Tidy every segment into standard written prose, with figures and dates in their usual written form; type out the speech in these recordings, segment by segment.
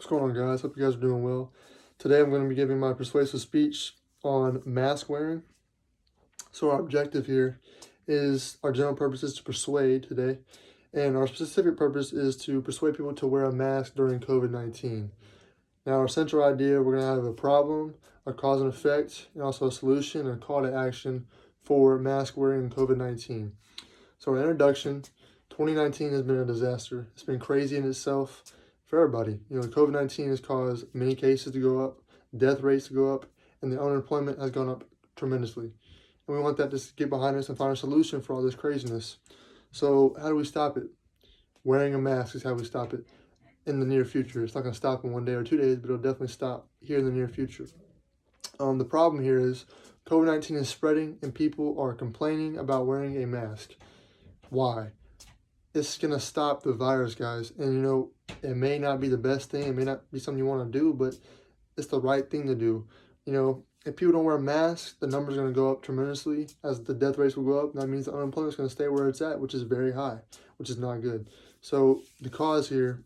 What's going on, guys? Hope you guys are doing well. Today I'm going to be giving my persuasive speech on mask wearing. So our objective here is, our general purpose is to persuade today, and our specific purpose is to persuade people to wear a mask during COVID-19. Now, our central idea, we're going to have a problem, a cause and effect, and also a solution and a call to action for mask wearing and COVID-19. So our introduction, 2019 has been a disaster. It's been crazy in itself for everybody. COVID-19 has caused many cases to go up, death rates to go up, and the unemployment has gone up tremendously. And we want that to get behind us and find a solution for all this craziness. So how do we stop it? Wearing a mask is how we stop it in the near future. It's not going to stop in 1 day or 2 days, but it'll definitely stop here in the near future. The problem here is COVID-19 is spreading and people are complaining about wearing a mask. Why? It's going to stop the virus, guys. And it may not be the best thing. It may not be something you want to do, but it's the right thing to do. If people don't wear a mask, the numbers are going to go up tremendously as the death rates will go up. And that means the unemployment is going to stay where it's at, which is very high, which is not good. So the cause here,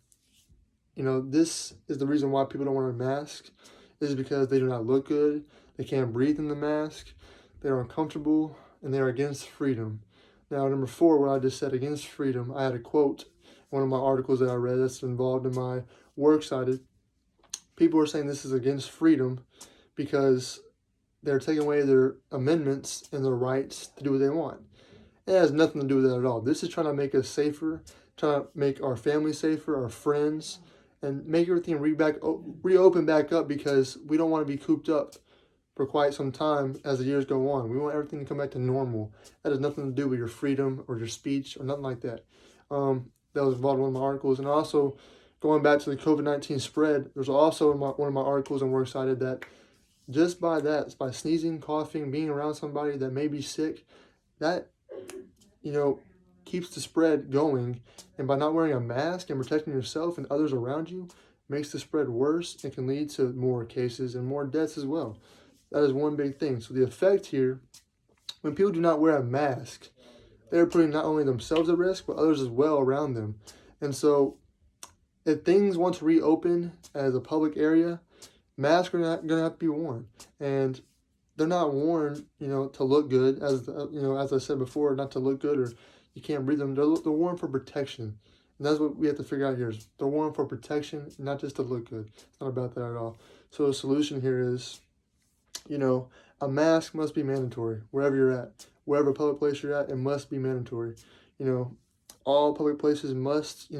this is the reason why people don't wear a mask, is because they do not look good. They can't breathe in the mask. They're uncomfortable, and they're against freedom. Now, number 4, what I just said, against freedom, I had a quote in one of my articles that I read that's involved in my works cited. People are saying this is against freedom because they're taking away their amendments and their rights to do what they want. It has nothing to do with that at all. This is trying to make us safer, trying to make our family safer, our friends, and make everything reopen back up, because we don't want to be cooped up for quite some time as the years go on. We want everything to come back to normal. That has nothing to do with your freedom or your speech or nothing like that. That was involved in one of my articles. And also, going back to the COVID-19 spread, there's also one of my articles and works cited that just by sneezing, coughing, being around somebody that may be sick, that, keeps the spread going. And by not wearing a mask and protecting yourself and others around you, makes the spread worse and can lead to more cases and more deaths as well. That is one big thing. So the effect here, when people do not wear a mask, they're putting not only themselves at risk, but others as well around them. And so if things want to reopen as a public area, masks are not going to have to be worn. And they're not worn, to look good, as I said before, not to look good or you can't breathe them. They're worn for protection. And that's what we have to figure out here. Is they're worn for protection, not just to look good. It's not about that at all. So the solution here is, a mask must be mandatory wherever you're at. Wherever public place you're at, it must be mandatory. All public places must,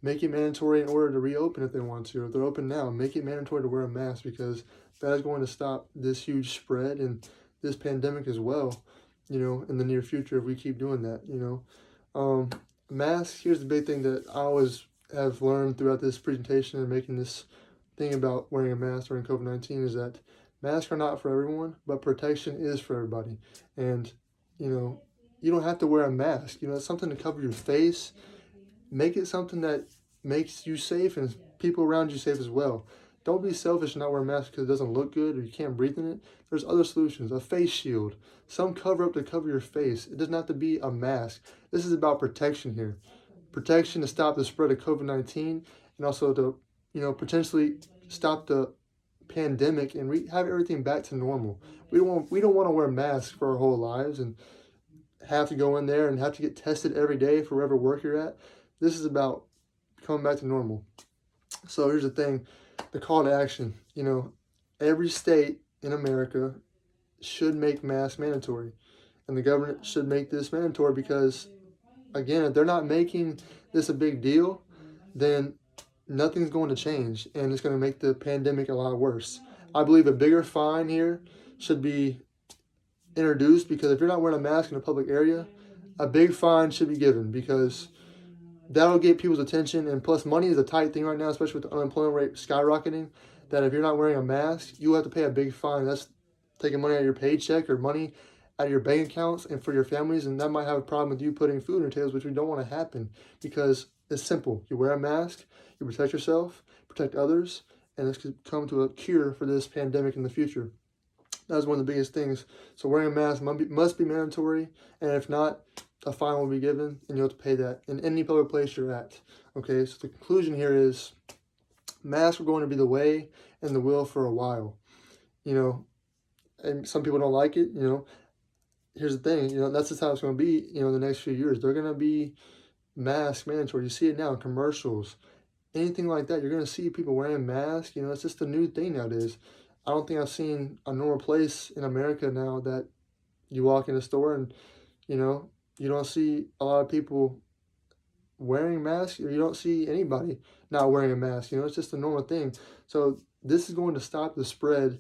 make it mandatory in order to reopen if they want to. If they're open now, make it mandatory to wear a mask, because that is going to stop this huge spread and this pandemic as well, in the near future if we keep doing that, Masks, here's the big thing that I always have learned throughout this presentation and making this thing about wearing a mask during COVID-19 is that masks are not for everyone, but protection is for everybody. And, you don't have to wear a mask. It's something to cover your face. Make it something that makes you safe and people around you safe as well. Don't be selfish and not wear a mask because it doesn't look good or you can't breathe in it. There's other solutions. A face shield. Some cover up to cover your face. It doesn't have to be a mask. This is about protection here. Protection to stop the spread of COVID-19 and also to, potentially stop the pandemic and have everything back to normal. We don't want to wear masks for our whole lives and have to go in there and have to get tested every day for wherever work you're at. This is about coming back to normal. So here's the thing. The call to action, every state in America should make masks mandatory, and the government should make this mandatory because, again, if they're not making this a big deal, then nothing's going to change, and it's going to make the pandemic a lot worse. I believe a bigger fine here should be introduced, because if you're not wearing a mask in a public area, a big fine should be given, because that'll get people's attention. And plus, money is a tight thing right now, especially with the unemployment rate skyrocketing, that if you're not wearing a mask, you have to pay a big fine. That's taking money out of your paycheck or money out of your bank accounts and for your families, and that might have a problem with you putting food in your tables, which we don't want to happen, because it's simple. You wear a mask, you protect yourself, protect others, and this could come to a cure for this pandemic in the future. That's one of the biggest things. So wearing a mask must be mandatory, and if not, a fine will be given, and you'll have to pay that in any public place you're at. Okay, so the conclusion here is Masks are going to be the way and the will for a while, you know, and some people don't like it, you know. Here's the thing, you know, that's just how it's going to be, you know, the next few years. They're going to be mask mandatory. You see it now in commercials, anything like that. You're going to see people wearing masks. You know, it's just a new thing nowadays. I don't think I've seen a normal place in America now that you walk in a store and, you know, you don't see a lot of people wearing masks, or you don't see anybody not wearing a mask. You know, it's just a normal thing. So this is going to stop the spread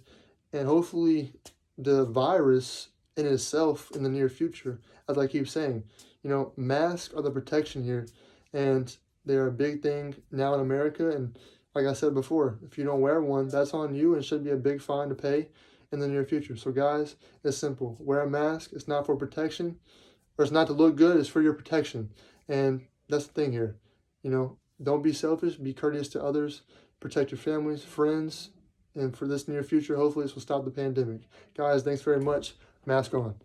and hopefully the virus in itself in the near future. As I keep saying, you know, masks are the protection here, and they're a big thing now in America. And like I said before, if you don't wear one, that's on you and should be a big fine to pay in the near future. So guys, it's simple. Wear a mask. It's not for protection, or it's not to look good. It's for your protection. And that's the thing here. You know, don't be selfish. Be courteous to others. Protect your families, friends, and for this near future, hopefully this will stop the pandemic. Guys, thanks very much. Mask on.